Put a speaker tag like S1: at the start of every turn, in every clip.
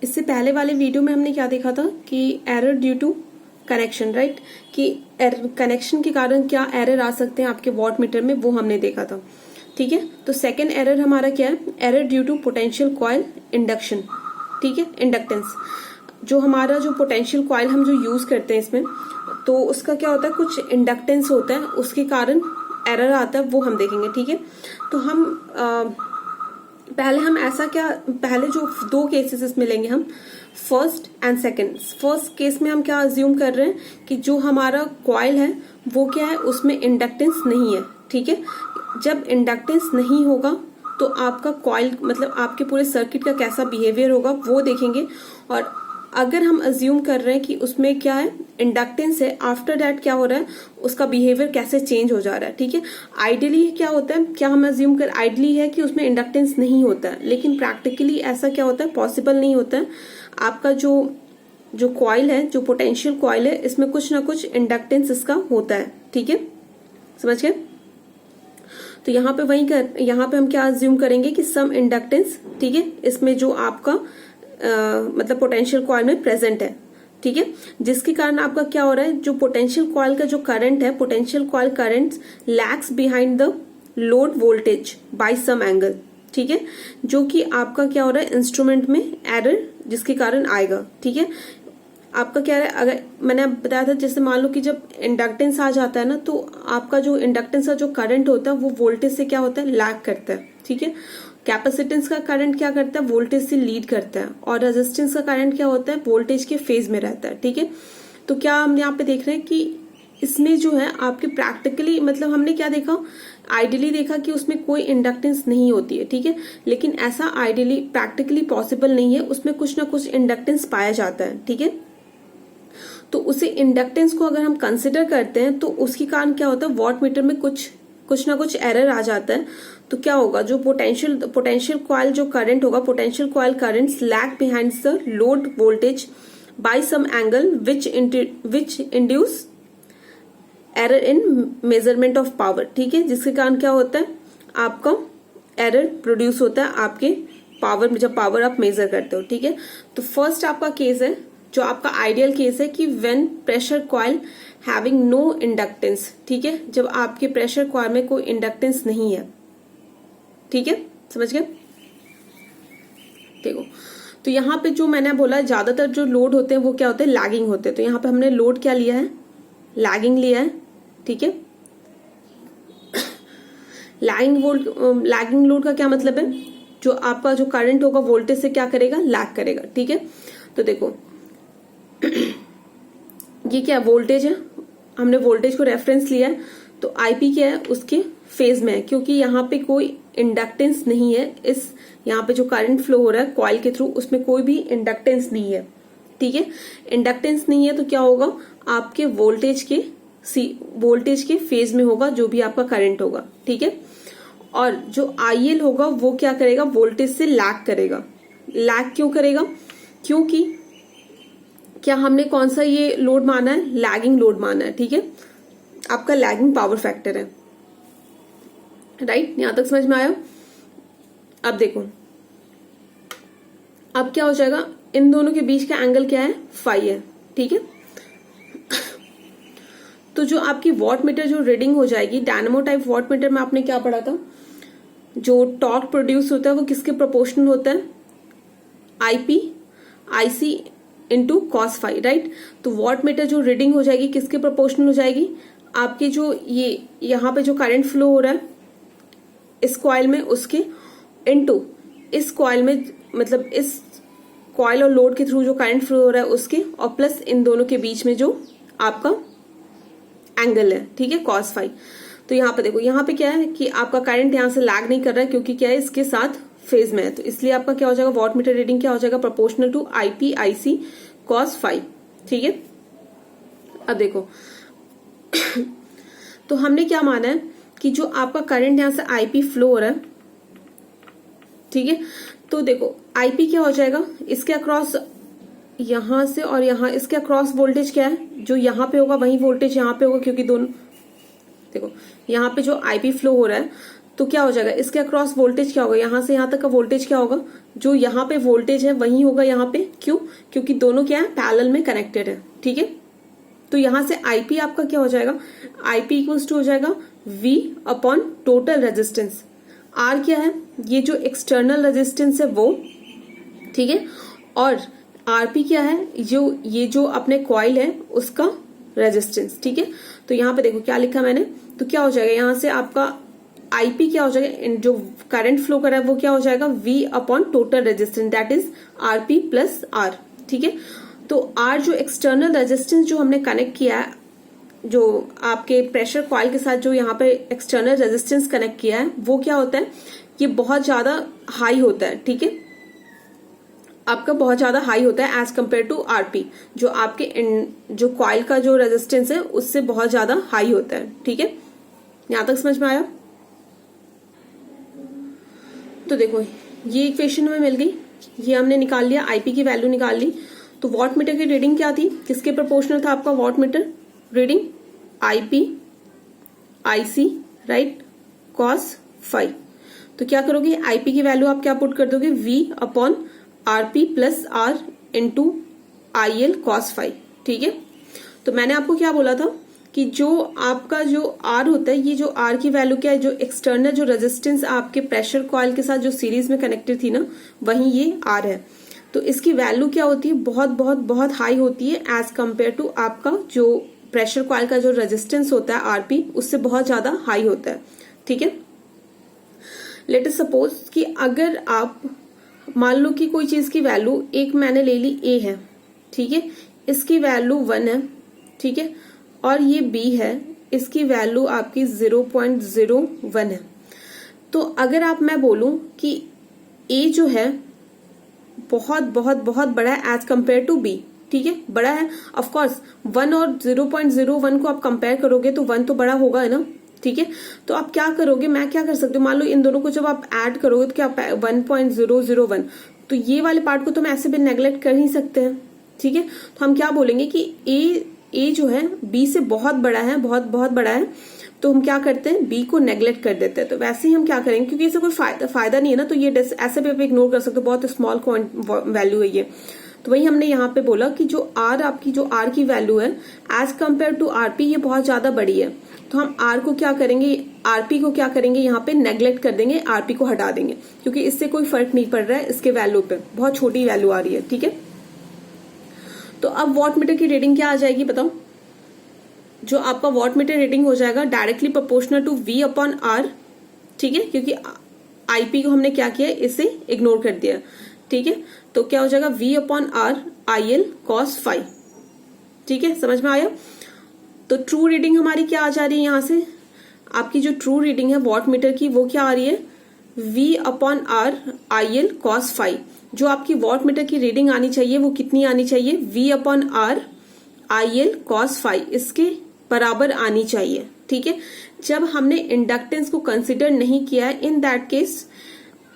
S1: इससे पहले वाले वीडियो में हमने क्या देखा था कि error due to connection, right, कि कनेक्शन के कारण क्या एरर आ सकते हैं आपके वॉट मीटर में, वो हमने देखा था। ठीक है, तो सेकेंड एरर हमारा क्या है, error due to potential coil induction. ठीक है, इंडक्टेंस, जो हमारा जो पोटेंशियल कॉइल हम जो यूज करते हैं इसमें, तो उसका क्या होता है, कुछ इंडक्टेंस होता है, उसके कारण एरर आता है, वो हम देखेंगे। ठीक है, तो हम पहले जो दो केसेस इसमें लेंगे हम, first and second. First case में हम क्या अज्यूम कर रहे हैं कि जो हमारा कॉइल है वो क्या है, उसमें इंडक्टेंस नहीं है। ठीक है, जब इंडक्टेंस नहीं होगा तो आपका कॉइल मतलब आपके पूरे सर्किट का कैसा बिहेवियर होगा वो देखेंगे। और अगर हम अज्यूम कर रहे हैं कि उसमें क्या है, इंडक्टेंस है, आफ्टर दैट क्या हो रहा है, उसका बिहेवियर कैसे चेंज हो जा रहा है। ठीक है, आइडियली क्या होता है, क्या हम अज्यूम कर, आइडियली है कि उसमें इंडक्टेंस नहीं होता है, लेकिन प्रैक्टिकली ऐसा क्या होता है, पॉसिबल नहीं होता है। आपका जो कॉइल है, जो पोटेंशियल कॉइल है, इसमें कुछ ना कुछ इंडक्टेंस इसका होता है। ठीक है, समझ गए। तो यहाँ पे हम क्या अज्यूम करेंगे कि सम इंडक्टेंस, ठीक है, इसमें जो आपका मतलब पोटेंशियल कॉइल में प्रेजेंट है। ठीक है, जिसके कारण आपका क्या हो रहा है, जो पोटेंशियल कॉइल का जो करंट है, potential coil current lags behind the load voltage by some angle. ठीक है, जो कि आपका क्या हो रहा है, इंस्ट्रूमेंट में एरर जिसके कारण आएगा। ठीक है, आपका क्या है, अगर मैंने बताया था, जैसे मान लो कि जब इंडक्टेंस आ जाता है ना, तो आपका जो इंडक्टेंस का जो करंट होता है वो वोल्टेज से क्या होता है, लैग करता है। ठीक है, कैपेसिटेंस का करंट क्या करता है, वोल्टेज से लीड करता है, और रेजिस्टेंस का करंट क्या होता है, वोल्टेज के फेज में रहता है। ठीक है, तो क्या हम यहाँ पे देख रहे हैं कि इसमें जो है आपके प्रैक्टिकली, मतलब हमने क्या देखा, आइडियली देखा कि उसमें कोई इंडक्टेंस नहीं होती है। ठीक है, लेकिन ऐसा आइडियली प्रैक्टिकली पॉसिबल नहीं है, उसमें कुछ ना कुछ इंडक्टेंस पाया जाता है। ठीक है, तो उसे इंडक्टेंस को अगर हम कंसिडर करते हैं तो उसके कारण क्या होता है, वॉट मीटर में कुछ ना कुछ एरर आ जाता है। तो क्या होगा, जो पोटेंशियल कॉइल जो करंट होगा, potential coil currents lag behind the load voltage by some angle which induce error in measurement of power. ठीक है, जिसके कारण क्या होता है, आपका एरर प्रोड्यूस होता है आपके पावर में, जब पावर आप मेजर करते हो। ठीक है, तो फर्स्ट आपका केस है, जो आपका आइडियल केस है कि when pressure coil having no inductance. ठीक है, जब आपके प्रेशर कॉइल में कोई इंडक्टेंस नहीं है। ठीक है, समझ गए। देखो, तो यहाँ पे जो मैंने बोला, ज्यादातर जो लोड होते हैं वो क्या होते हैं, लैगिंग होते हैं। तो यहाँ पे हमने लोड क्या लिया है, लैगिंग लिया है। ठीक है, लैगिंग लोड का क्या मतलब है, जो आपका जो करंट होगा वोल्टेज से क्या करेगा, लैग करेगा। ठीक है, तो देखो ये क्या वोल्टेज है, हमने वोल्टेज को रेफरेंस लिया है, तो आईपी क्या है, उसके फेज में है, क्योंकि यहाँ पे कोई इंडक्टेंस नहीं है। इस यहाँ पे जो करंट फ्लो हो रहा है कॉइल के थ्रू, उसमें कोई भी इंडक्टेंस नहीं है। ठीक है, इंडक्टेंस नहीं है तो क्या होगा, आपके वोल्टेज के फेज में होगा जो भी आपका करंट होगा। ठीक है, और जो आईएल होगा वो क्या करेगा, वोल्टेज से लैग करेगा। लैग क्यों करेगा, क्योंकि क्या हमने कौन सा ये लोड माना है, लैगिंग लोड माना है। ठीक है, आपका लैगिंग पावर फैक्टर है। राइट, यहां तक समझ में आया। अब देखो, अब क्या हो जाएगा, इन दोनों के बीच का एंगल क्या है, फाई है। ठीक है, तो जो आपकी वॉट मीटर जो रीडिंग हो जाएगी, डायनामो टाइप वॉट मीटर में आपने क्या पढ़ा था, जो टॉर्क प्रोड्यूस होता है वो किसके प्रोपोर्शनल होता है, IC into cos phi. Right, तो वॉट मीटर जो रीडिंग हो जाएगी किसके प्रोपोर्शनल हो जाएगी, आपके जो ये यहाँ पे जो करंट फ्लो हो रहा है इस कॉइल में, उसके इनटू इस कॉइल में, मतलब इस कॉइल और लोड के थ्रू जो करंट फ्लो हो रहा है उसके, और प्लस इन दोनों के बीच में जो आपका एंगल है। ठीक है, कॉस फाई। तो यहाँ पे देखो, यहाँ पे क्या है कि आपका करंट यहाँ से लैग नहीं कर रहा है, क्योंकि क्या है, इसके साथ फेज में है, तो इसलिए आपका क्या हो जाएगा, वॉट मीटर रीडिंग क्या हो जाएगा, proportional to IP IC cos phi. ठीक है, अब देखो तो हमने क्या माना है कि जो आपका करंट यहां से आईपी फ्लो हो रहा है, ठीक है, तो देखो आईपी क्या हो जाएगा, इसके अक्रॉस यहां से और यहां, इसके अक्रॉस वोल्टेज क्या है, जो यहां पे होगा वही वोल्टेज यहां पे होगा, क्योंकि दोनों देखो यहाँ पे जो आईपी फ्लो हो रहा है, तो क्या हो जाएगा, इसके अक्रॉस वोल्टेज क्या होगा, यहां से यहां तक का वोल्टेज क्या होगा, जो यहाँ पे वोल्टेज है वही होगा यहाँ पे। क्यों? क्योंकि दोनों क्या है, पैरेलल में कनेक्टेड है। ठीक है, तो यहां से आईपी आपका क्या हो जाएगा, आईपी इक्वल्स टू हो जाएगा V upon total resistance. R क्या है, ये जो एक्सटर्नल रेजिस्टेंस है वो, ठीक है, और आरपी क्या है, जो ये जो अपने कॉइल है उसका रेजिस्टेंस। ठीक है, तो यहाँ पे देखो क्या लिखा मैंने, तो क्या हो जाएगा, यहाँ से आपका आईपी क्या हो जाएगा, जो करंट फ्लो कर रहा है वो क्या हो जाएगा, V upon total resistance, that is RP plus R. ठीक है, तो आर जो एक्सटर्नल रेजिस्टेंस जो हमने कनेक्ट किया है, जो आपके प्रेशर कॉइल के साथ जो यहाँ पे एक्सटर्नल रेजिस्टेंस कनेक्ट किया है, वो क्या होता है, ये बहुत ज्यादा हाई होता है। ठीक है, आपका बहुत ज्यादा हाई होता है एज कम्पेयर टू आरपी, जो आपके जो कॉइल का जो रेजिस्टेंस है उससे बहुत ज्यादा हाई होता है। ठीक है, यहां तक समझ में आया? तो देखो ये इक्वेशन हमें मिल गई, ये हमने निकाल लिया, आईपी की वैल्यू निकाल ली। तो वॉट मीटर की रीडिंग क्या थी, किसके प्रोपोर्शनल था आपका watt meter reading, IP IC right cos phi. तो क्या करोगे, आईपी की वैल्यू आप क्या पुट कर दोगे, V upon RP plus R into I L cos phi. ठीक है, तो मैंने आपको क्या बोला था कि जो आपका जो आर होता है, ये जो आर की वैल्यू क्या है, जो एक्सटर्नल जो रेजिस्टेंस आपके प्रेशर कॉइल के साथ जो सीरीज में कनेक्टेड थी ना, वही ये आर है। तो इसकी वैल्यू क्या होती है, बहुत बहुत बहुत हाई होती है एज कम्पेयर टू आपका जो प्रेशर कॉइल का जो रेजिस्टेंस होता है आरपी, उससे बहुत ज्यादा हाई होता है। ठीक है, लेट अस सपोज कि अगर आप मान लो कि कोई चीज की वैल्यू, एक मैंने ले ली ए है, ठीक है, इसकी वैल्यू 1 है, ठीक है, और ये बी है, इसकी वैल्यू आपकी 0.01 है। तो अगर आप मैं बोलूं कि ए जो है बहुत बहुत बहुत बड़ा है एज कम्पेयर टू बी, ठीक है, बड़ा है ऑफ कोर्स, 1 और 0.01 को आप कंपेयर करोगे तो 1 तो बड़ा होगा है ना। ठीक है, तो आप क्या करोगे, मैं क्या कर सकती हूँ, मान लो इन दोनों को जब आप ऐड करोगे तो क्या 1.001, तो ये वाले पार्ट को तो मैं ऐसे भी नेग्लेक्ट कर ही सकते हैं। ठीक है, तो हम क्या बोलेंगे कि ए जो है बी से बहुत बड़ा है, बहुत बहुत बड़ा है, तो हम क्या करते हैं, बी को नेग्लेक्ट कर देते हैं। तो वैसे ही हम क्या करेंगे, क्योंकि इससे कोई फायदा नहीं है ना, तो ये ऐसे भी आप इग्नोर कर सकते हो, बहुत स्मॉल वैल्यू है ये। तो वही हमने यहाँ पे बोला कि जो आर आपकी जो आर की वैल्यू है एज कम्पेयर टू आरपी, ये बहुत ज्यादा बड़ी है, तो हम आर को क्या करेंगे, आरपी को क्या करेंगे, यहाँ पे नेग्लेक्ट कर देंगे, आरपी को हटा देंगे, क्योंकि इससे कोई फर्क नहीं पड़ रहा है इसके वैल्यू पे, बहुत छोटी वैल्यू आ रही है। ठीक है, तो अब वॉट मीटर की रीडिंग क्या आ जाएगी बताओ, जो आपका वॉट मीटर रीडिंग हो जाएगा directly proportional to V upon R. ठीक है, क्योंकि आईपी को हमने क्या किया, इसे इग्नोर कर दिया। ठीक है, तो क्या हो जाएगा, V upon R I L cos phi. ठीक है, समझ में आया? तो ट्रू रीडिंग हमारी क्या आ जा रही है, यहां से आपकी जो ट्रू रीडिंग है वॉट मीटर की, वो क्या आ रही है, V upon R I L cos phi. जो आपकी वॉट मीटर की रीडिंग आनी चाहिए वो कितनी आनी चाहिए, V upon R I L cos phi, इसके बराबर आनी चाहिए। ठीक है, जब हमने इंडक्टेंस को कंसिडर नहीं किया है, इन दैट केस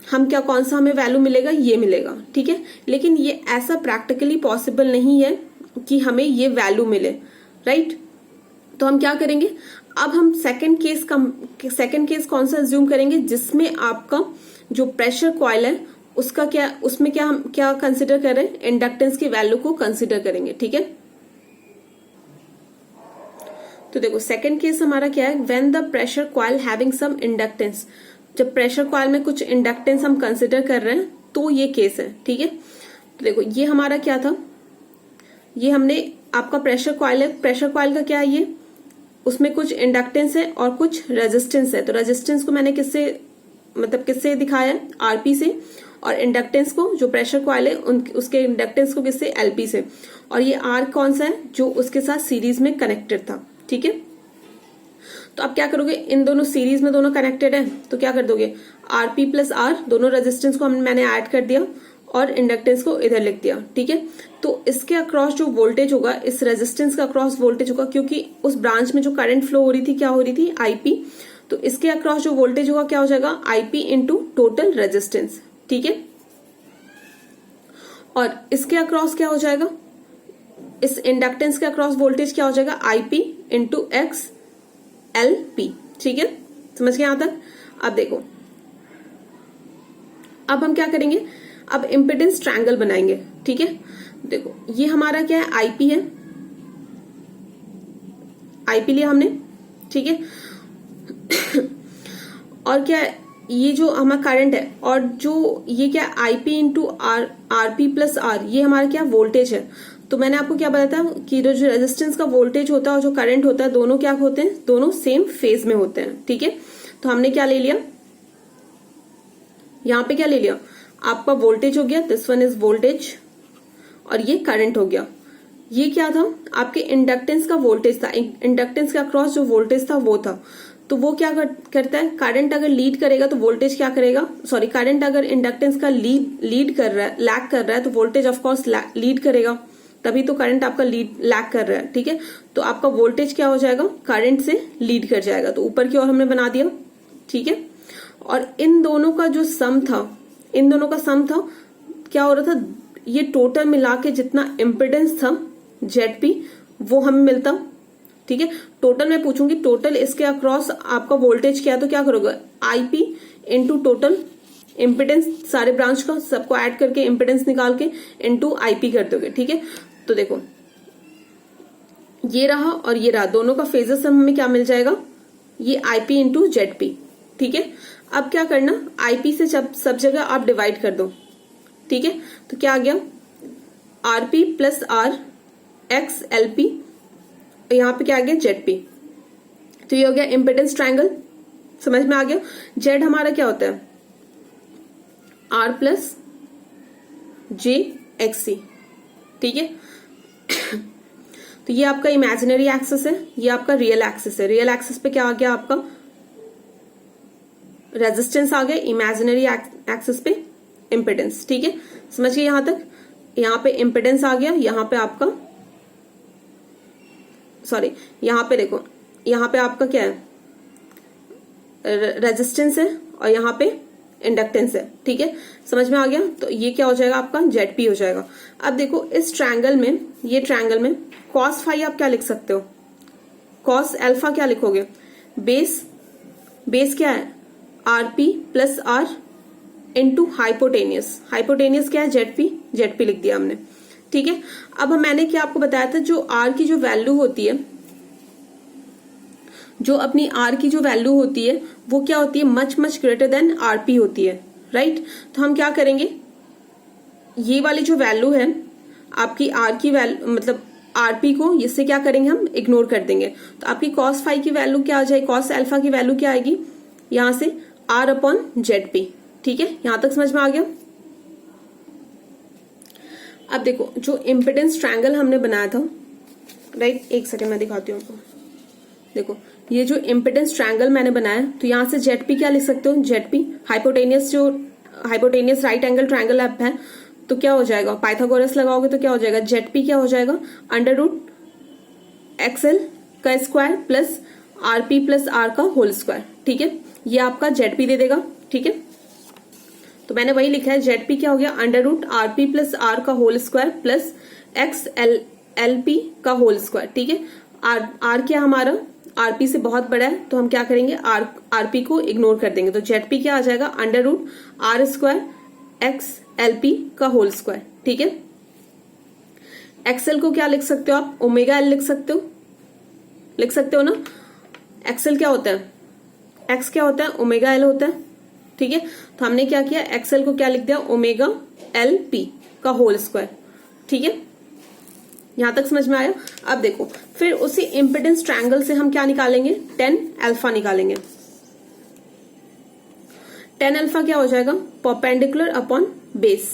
S1: हम क्या, कौन सा हमें वैल्यू मिलेगा, ये मिलेगा। ठीक है, लेकिन ये ऐसा प्रैक्टिकली पॉसिबल नहीं है कि हमें ये वैल्यू मिले, राइट। तो हम क्या करेंगे, अब हम सेकंड केस कौन सा अज्यूम करेंगे, जिसमें आपका जो प्रेशर कॉइल है उसका क्या, उसमें क्या हम क्या कंसिडर कर रहे हैं, इंडक्टेंस की वैल्यू को कंसिडर करेंगे। ठीक है, तो देखो सेकंड केस हमारा क्या है, when the pressure coil having some inductance, जब प्रेशर कॉइल में कुछ इंडक्टेंस हम कंसिडर कर रहे हैं तो ये केस है। ठीक है, तो देखो ये हमारा क्या था, ये हमने आपका प्रेशर कॉइल है, प्रेशर कॉइल का क्या है, ये उसमें कुछ इंडक्टेंस है और कुछ रेजिस्टेंस है। तो रेजिस्टेंस को मैंने किससे दिखाया है, आरपी से, और इंडक्टेंस को जो प्रेशर कॉइल है उसके इंडक्टेंस को किससे, एलपी से। और ये आर कौन सा है, जो उसके साथ सीरीज में कनेक्टेड था। ठीक है, तो आप क्या करोगे, इन दोनों सीरीज में दोनों कनेक्टेड है, तो क्या कर दोगे, आरपी प्लस आर, दोनों रेजिस्टेंस को मैंने ऐड कर दिया और इंडक्टेंस को इधर लिख दिया। ठीक है, तो इसके अक्रॉस जो वोल्टेज होगा, इस रेजिस्टेंस का अक्रॉस वोल्टेज होगा, क्योंकि उस ब्रांच में जो करंट फ्लो हो रही थी, क्या हो रही थी, आईपी, तो इसके अक्रॉस जो वोल्टेज होगा क्या हो जाएगा, आईपी इंटू टोटल रेजिस्टेंस। ठीक है, और इसके अक्रॉस क्या हो जाएगा, इस इंडक्टेंस के अक्रॉस वोल्टेज क्या हो जाएगा, IP into x L P. ठीक है, समझ गए यहां तक। अब देखो, अब हम क्या करेंगे, अब इम्पिडेंस ट्रायंगल बनाएंगे। ठीक है, देखो ये हमारा क्या है, आईपी है, आईपी लिया हमने। ठीक है, और क्या है, ये जो हमारा करंट है, और जो ये क्या IP into RP plus R, ये हमारा क्या वोल्टेज है। तो मैंने आपको क्या बताया था कि जो रेजिस्टेंस का वोल्टेज होता है और जो करंट होता है, दोनों क्या होते हैं, दोनों सेम फेज में होते हैं। ठीक है, तो हमने क्या ले लिया, यहां पे क्या ले लिया, आपका वोल्टेज हो गया, दिस वन इज वोल्टेज, और ये करंट हो गया। ये क्या था, आपके इंडक्टेंस का वोल्टेज था, इंडक्टेंस के अक्रॉस जो वोल्टेज था वो था। तो वो क्या करता है, करंट अगर लीड करेगा तो वोल्टेज क्या करेगा, सॉरी, करंट अगर इंडक्टेंस का लीड कर रहा है, लैग कर रहा है, तो वोल्टेज ऑफ कोर्स लीड करेगा, तभी तो करंट आपका लैग कर रहा है। ठीक है, तो आपका वोल्टेज क्या हो जाएगा, करंट से लीड कर जाएगा। तो ऊपर की ओर हमने बना दिया। ठीक है, और इन दोनों का जो सम था, इन दोनों का सम था, क्या हो रहा था, ये टोटल मिला के जितना इम्पिडेंस था जेड वो हमें मिलता। ठीक है, टोटल मैं पूछूंगी, टोटल इसके अक्रॉस आपका वोल्टेज क्या है, तो क्या करोगे, आईपी इंटू टोटल इम्पिडेंस, सारे ब्रांच का सबको ऐड करके इम्पिडेंस निकाल के इंटू आईपी कर दोगे। ठीक है, तो देखो ये रहा और ये रहा, दोनों का फेजर सम हमें क्या मिल जाएगा, ये आईपी इंटू जेडपी। ठीक है, अब क्या करना, आईपी से सब जगह आप डिवाइड कर दो। ठीक है, तो क्या आ गया, RP plus R X LP, यहां पे क्या आ गया, जेडपी। तो ये हो गया इम्पिडेंस ट्रायंगल, समझ में आ गया। जेड हमारा क्या होता है, आर प्लस जे एक्सी। ठीक है, तो ये आपका इमेजिनरी एक्सिस है, ये आपका रियल एक्सिस है। रियल एक्सिस पे क्या आ गया, आपका रेजिस्टेंस आ गया, इमेजिनरी एक्सिस पे इम्पिडेंस। ठीक है, समझिए यहां तक, यहां पे इम्पिडेंस आ गया, यहां पे आपका, सॉरी, यहां पे देखो, यहां पे आपका क्या है, रेजिस्टेंस है, और यहां पे इंडक्टेंस है। ठीक है, समझ में आ गया। तो ये क्या हो जाएगा, आपका जेडपी हो जाएगा। अब देखो इस ट्रायंगल में, ये ट्रायंगल में कॉस फाई आप क्या लिख सकते हो, कॉस अल्फा क्या लिखोगे, बेस, बेस क्या है, RP plus R into hypotenuse, hypotenuse क्या है, जेडपी, जेडपी लिख दिया हमने। ठीक है, अब मैंने क्या आपको बताया था, जो आर की जो वैल्यू होती है, जो अपनी आर की जो वैल्यू होती है वो क्या होती है, much much greater than RP होती है, राइट। तो हम क्या करेंगे, ये वाली जो वैल्यू है आपकी आर की वैल्यू, मतलब आरपी को, इससे क्या करेंगे, हम इग्नोर कर देंगे। तो आपकी कॉस फाई की वैल्यू क्या आ जाएगी, कॉस अल्फा की वैल्यू क्या आएगी, यहां से आर अपॉन जेडपी। ठीक है, यहां तक समझ में आ गया। अब देखो जो इम्पिडेंस ट्रायंगल हमने बनाया था, राइट, एक सेकेंड मैं दिखाती हूँ आपको। देखो ये जो इम्पिडेंस ट्रायंगल मैंने बनाया, तो यहां से जेडपी क्या लिख सकते हो, जेडपी हाइपोटेनियस, जो हाइपोटेनियस राइट एंगल ट्रायंगल अब है, तो क्या हो जाएगा, पाइथागोरस लगाओगे तो क्या हो जाएगा, जेडपी क्या हो जाएगा, अंडर रूट एक्सएल का square plus RP plus R का होल स्क्वायर। ठीक है, ये आपका जेडपी दे देगा। ठीक है, तो मैंने वही लिखा है, जेडपी क्या हो गया, under root RP plus R का whole square plus X L P का होल स्क्वायर। ठीक है, आर क्या हमारा, आरपी से बहुत बड़ा है, तो हम क्या करेंगे, आरपी को इग्नोर कर देंगे। तो जेडपी क्या आ जाएगा, under root R square X LP का होल स्क्वायर। ठीक है, एक्सएल को क्या लिख सकते हो आप, ओमेगा एल लिख सकते हो, लिख सकते हो ना। एक्सएल क्या होता है, एक्स क्या होता है, ओमेगा एल होता है। ठीक है, तो हमने क्या किया, एक्सएल को क्या लिख दिया, ओमेगा एल पी का होल स्क्वायर। ठीक है, यहां तक समझ में आया। अब देखो फिर उसी इम्पिडेंस ट्रायंगल से हम क्या निकालेंगे, टेन अल्फा निकालेंगे। टेन अल्फा क्या हो जाएगा, परपेंडिकुलर अपॉन बेस।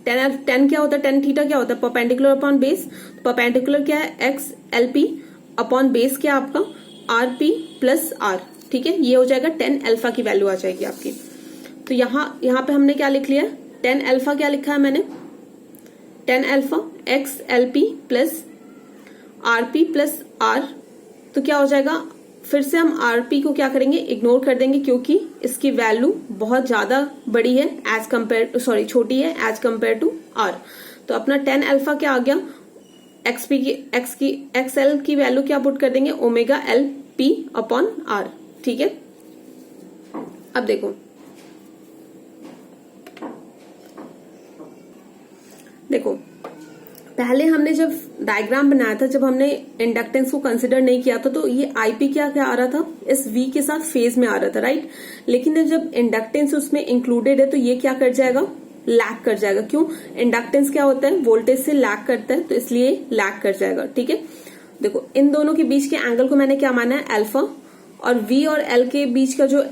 S1: टेन क्या होता है, टेन थीटा क्या होता है, परपेंडिकुलर अपॉन बेस। परपेंडिकुलर क्या है, x L P upon base क्या आपका, आर पी प्लस आर। ठीक है, ये हो जाएगा टेन अल्फा की वैल्यू आ जाएगी आपकी। तो यहां पे हमने क्या लिख लिया, टेन अल्फा क्या लिखा है मैंने, tan alpha X L P plus R P plus R. तो क्या हो जाएगा, फिर से हम आर पी को क्या करेंगे, इग्नोर कर देंगे, क्योंकि इसकी वैल्यू बहुत ज्यादा बड़ी है एज कम्पेयर, सॉरी छोटी है एज कम्पेयर टू आर। तो अपना टेन अल्फा क्या आ गया, एक्स एल की वैल्यू क्या पुट कर देंगे, omega L P upon R. ठीक है, अब देखो पहले हमने जब डायग्राम बनाया था, जब हमने इंडक्टेंस को कंसिडर नहीं किया था, तो ये आईपी क्या क्या आ रहा था, इस वी के साथ फेज में आ रहा था, राइट। लेकिन जब इंडक्टेंस उसमें इंक्लूडेड है तो ये क्या कर जाएगा, लैग कर जाएगा। क्यों, इंडक्टेंस क्या होता है, वोल्टेज से लैग करता है, तो इसलिए लैग कर जाएगा। ठीक है, देखो इन दोनों के बीच के एंगल को मैंने क्या माना है, अल्फा, और वी और एल के बीच का जो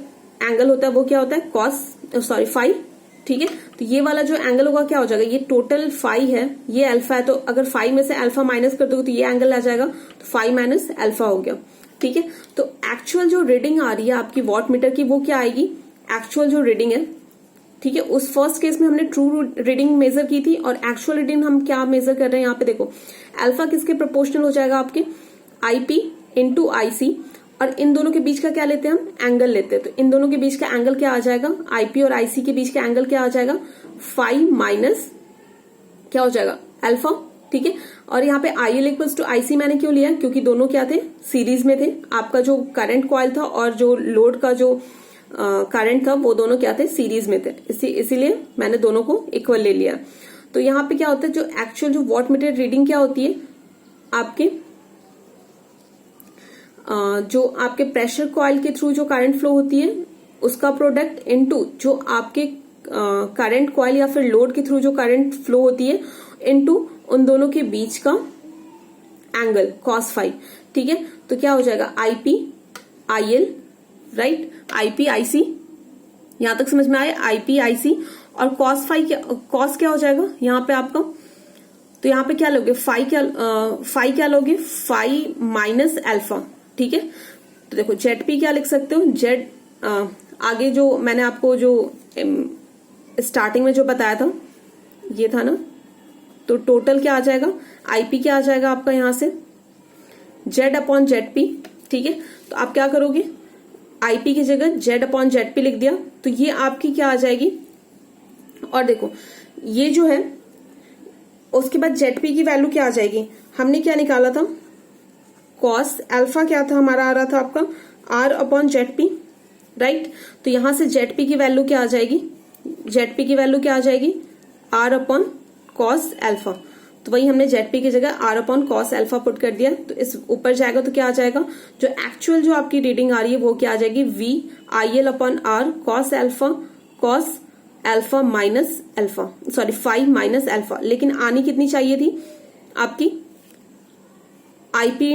S1: एंगल होता है वो क्या होता है, फाई। ठीक है, तो ये वाला जो एंगल होगा क्या हो जाएगा, ये टोटल फाई है, ये अल्फा है, तो अगर फाई में से अल्फा माइनस कर दोगे तो ये एंगल आ जाएगा, तो फाई माइनस अल्फा हो गया। ठीक है, तो एक्चुअल जो रीडिंग आ रही है आपकी वॉट मीटर की वो क्या आएगी, एक्चुअल जो रीडिंग है। ठीक है, उस फर्स्ट केस में हमने ट्रू रीडिंग मेजर की थी, और एक्चुअल रीडिंग हम क्या मेजर कर रहे हैं यहाँ पे देखो, अल्फा किसके प्रोपोर्शनल हो जाएगा, आपके आईपी इंटू आईसी, और इन दोनों के बीच का क्या लेते हैं हम, एंगल लेते हैं। तो इन दोनों के बीच का एंगल क्या आ जाएगा, आईपी और आईसी के बीच का एंगल क्या आ जाएगा, फाई माइनस क्या हो जाएगा, अल्फा। ठीक है, और यहाँ पे आईएल इक्वल्स टू आईसी मैंने क्यों लिया, क्योंकि दोनों क्या थे, सीरीज में थे। आपका जो करंट कॉइल था और जो लोड का जो करंट था वो दोनों क्या थे, सीरीज में थे, इसीलिए मैंने दोनों को इक्वल ले लिया। तो यहाँ पे क्या होता है, जो एक्चुअल जो वॉट मीटर रीडिंग क्या होती है, आपके जो आपके प्रेशर कॉइल के थ्रू जो करंट फ्लो होती है उसका प्रोडक्ट इनटू जो आपके करंट कॉइल या फिर लोड के थ्रू जो करंट फ्लो होती है इनटू उन दोनों के बीच का एंगल कॉस फाई। ठीक है, तो क्या हो जाएगा, IP IL, right, IP IC, यहां तक समझ में आए, आईपी आईसी, और कॉस फाई कॉस क्या हो जाएगा यहाँ पे आपका, तो यहाँ पे क्या लोगे, फाई क्या लोगे, फाई माइनस अल्फा। ठीक है, तो देखो जेड पी क्या लिख सकते हो, जेड आगे जो मैंने आपको जो स्टार्टिंग में जो बताया था ये था ना, तो टोटल क्या आ जाएगा, आईपी क्या आ जाएगा आपका यहाँ से, जेड अपॉन जेड पी। ठीक है, तो आप क्या करोगे, आईपी की जगह जेड अपॉन जेड पी लिख दिया, तो ये आपकी क्या आ जाएगी, और देखो ये जो है उसके बाद जेड पी की वैल्यू क्या आ जाएगी, हमने क्या निकाला था, कॉस अल्फा क्या था हमारा, आ रहा था आपका R upon Z P, right. तो यहां से जेड पी की वैल्यू क्या आ जाएगी, जेड पी की वैल्यू क्या आ जाएगी, आर अपॉन कॉस अल्फा। तो वही हमने जेड पी की जगह R upon cos alpha put कर दिया, तो इस ऊपर जाएगा तो क्या आ जाएगा, जो एक्चुअल जो आपकी रीडिंग आ रही है वो क्या आ जाएगी, V I L upon R cos alpha minus alpha, sorry phi minus alpha. लेकिन आनी कितनी चाहिए थी आपकी, IP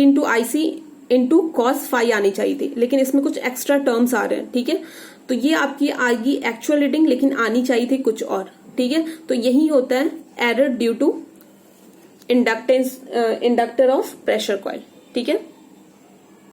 S1: into IC into cos phi आनी चाहिए थी, लेकिन इसमें कुछ एक्स्ट्रा टर्म्स आ रहे हैं। ठीक है, तो ये आपकी आएगी एक्चुअल रीडिंग, लेकिन आनी चाहिए थी कुछ और। ठीक है, तो यही होता है error due to inductor of pressure coil. ठीक है।